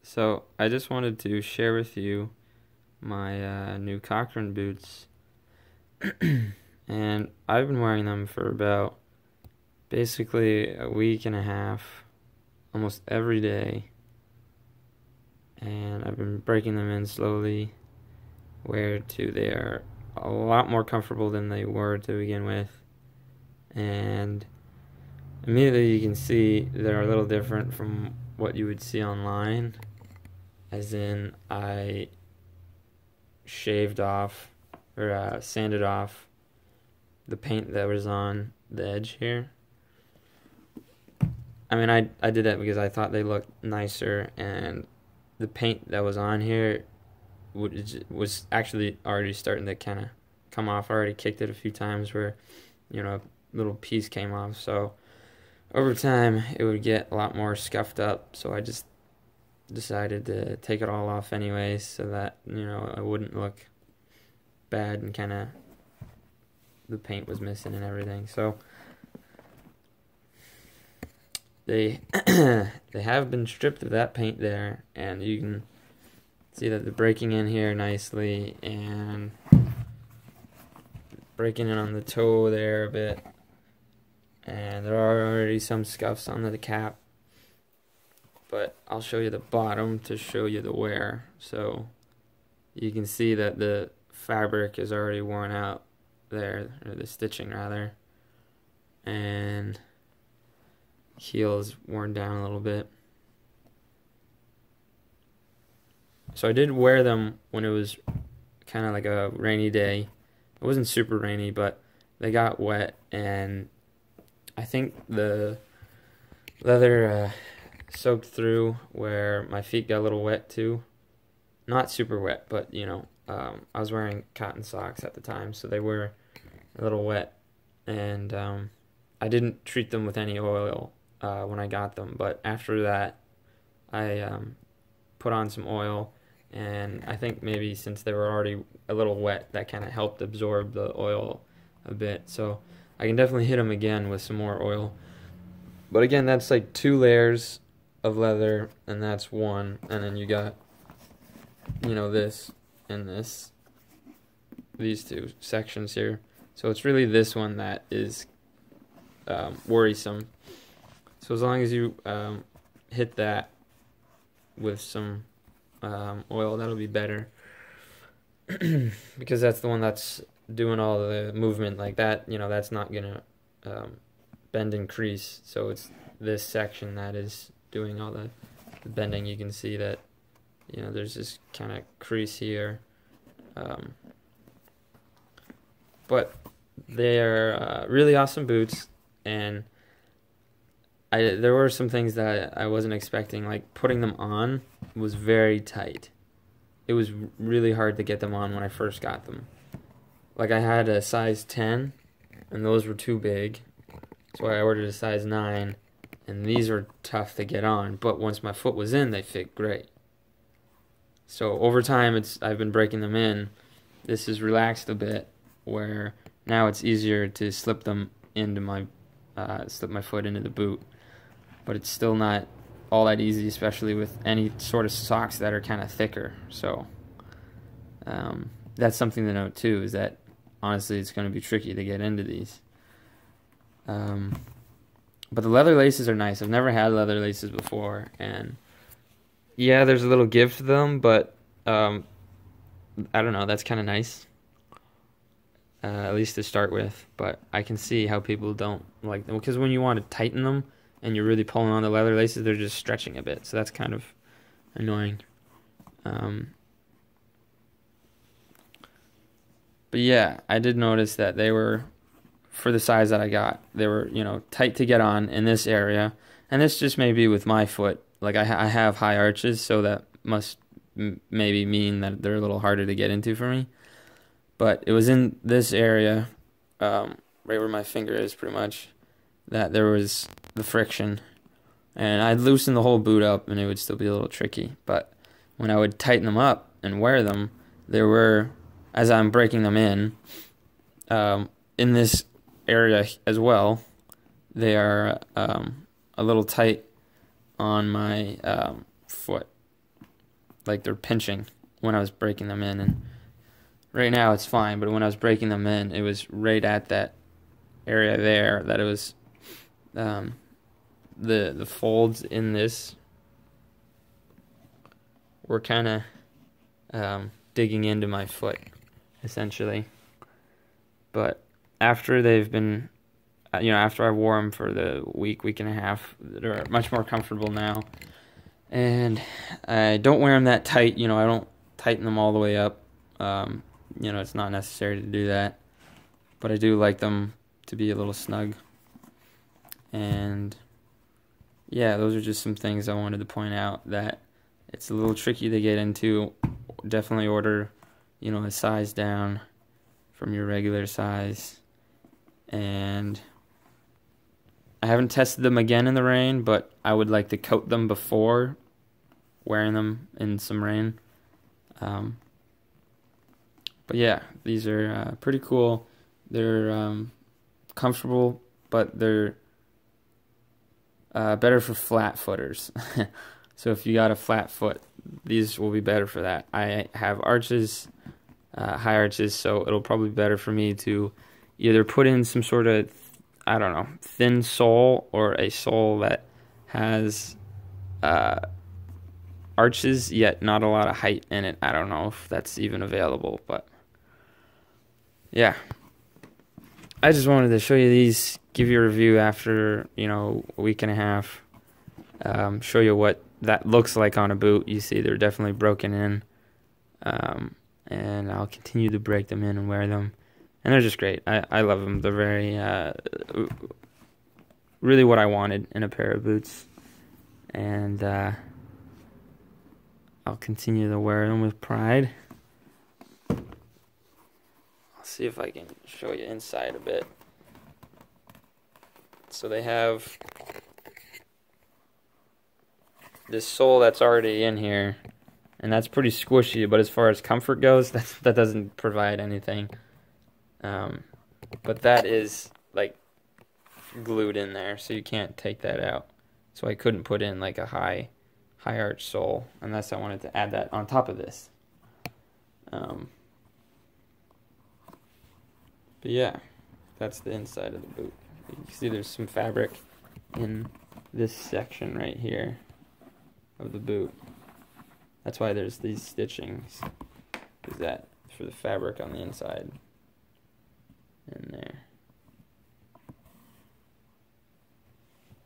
So I just wanted to share with you my new Corcoran boots, and I've been wearing them for about basically a week and a half, almost every day, and I've been breaking them in slowly, where to they are a lot more comfortable than they were to begin with, and immediately you can see they're a little different from what you would see online. As in, I shaved off or sanded off the paint that was on the edge here. I mean, I did that because I thought they looked nicer, and the paint that was on here was actually already starting to kind of come off. I already kicked it a few times where, a little piece came off. So over time, it would get a lot more scuffed up. So I just decided to take it all off anyways, so that I wouldn't look bad and kind of the paint was missing and everything. So they they have been stripped of that paint there, and you can see that they're breaking in here nicely and breaking in on the toe there a bit, and there are already some scuffs on the cap. But I'll show you the bottom to show you the wear. So you can see that the fabric is already worn out there, or the stitching rather, and heel is worn down a little bit. So I did wear them when it was kind of like a rainy day. It wasn't super rainy, but they got wet, and I think the leather soaked through where my feet got a little wet too. Not super wet, but I was wearing cotton socks at the time, so they were a little wet, and I didn't treat them with any oil when I got them, but after that I put on some oil, and I think maybe since they were already a little wet, that kind of helped absorb the oil a bit. So I can definitely hit them again with some more oil. But again, that's like 2 layers of leather, and that's one, and then you got this and this, these 2 sections here. So it's really this one that is worrisome. So as long as you hit that with some oil, that'll be better, because that's the one that's doing all the movement like that. That's not gonna bend and crease. So it's this section that is doing all the bending. You can see that there's this kind of crease here, but they are really awesome boots, and there were some things that I wasn't expecting. Like, putting them on was very tight. It was really hard to get them on when I first got them. Like, I had a size 10, and those were too big, so I ordered a size 9, and these were tough to get on, but once my foot was in, they fit great. So over time, I've been breaking them in. This has relaxed a bit, where now it's easier to slip them into slip my foot into the boot. But it's still not all that easy, especially with any sort of socks that are kind of thicker. So that's something to note too, is that honestly it's going to be tricky to get into these. But the leather laces are nice. I've never had leather laces before, and yeah, there's a little give to them, but I don't know, that's kind of nice, at least to start with. But I can see how people don't like them, because when you want to tighten them and you're really pulling on the leather laces, they're just stretching a bit, so that's kind of annoying. But yeah, I did notice that they were, for the size that I got, they were tight to get on in this area, and this just may be with my foot. Like, I have high arches, so that must maybe mean that they're a little harder to get into for me. But it was in this area, right where my finger is pretty much, that there was the friction. And I'd loosen the whole boot up, and it would still be a little tricky. But when I would tighten them up and wear them, there were, as I'm breaking them in this area as well, they are a little tight on my foot. like they're pinching when I was breaking them in. And right now it's fine, but when I was breaking them in, it was right at that area there that it was the folds in this were kind of digging into my foot, essentially. But after they've been, after I wore them for the week and a half, they're much more comfortable now. And I don't wear them that tight, I don't tighten them all the way up. It's not necessary to do that. But I do like them to be a little snug. And yeah, those are just some things I wanted to point out, that it's a little tricky to get into. Definitely order, a size down from your regular size. And I haven't tested them again in the rain, but I would like to coat them before wearing them in some rain. But yeah, these are pretty cool. They're comfortable, but they're better for flat footers. So if you got a flat foot, these will be better for that. I have arches, high arches, so it'll probably be better for me to either put in some sort of, thin sole, or a sole that has arches yet not a lot of height in it. I don't know if that's even available, but yeah. I just wanted to show you these, give you a review after, a week and a half, show you what that looks like on a boot. You see they're definitely broken in, and I'll continue to break them in and wear them. And they're just great. I love them. They're very, really what I wanted in a pair of boots. And I'll continue to wear them with pride. I'll see if I can show you inside a bit. So they have this sole that's already in here, and that's pretty squishy, but as far as comfort goes, that doesn't provide anything. But that is like glued in there, so you can't take that out. So I couldn't put in like a high arch sole unless I wanted to add that on top of this. But yeah, that's the inside of the boot. You can see there's some fabric in this section right here of the boot. That's why there's these stitchings, is that for the fabric on the inside in there.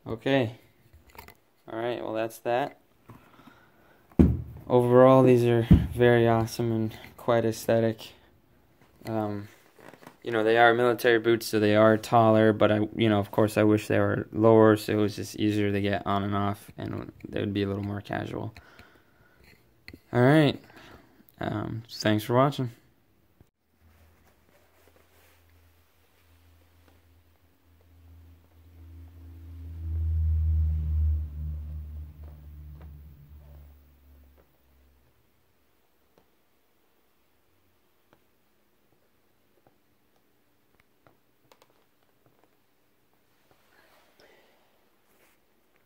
Okay. Alright, well that's that. Overall, these are very awesome and quite aesthetic. They are military boots, so they are taller, but of course I wish they were lower, so it was just easier to get on and off, and they would be a little more casual. Alright, thanks for watching.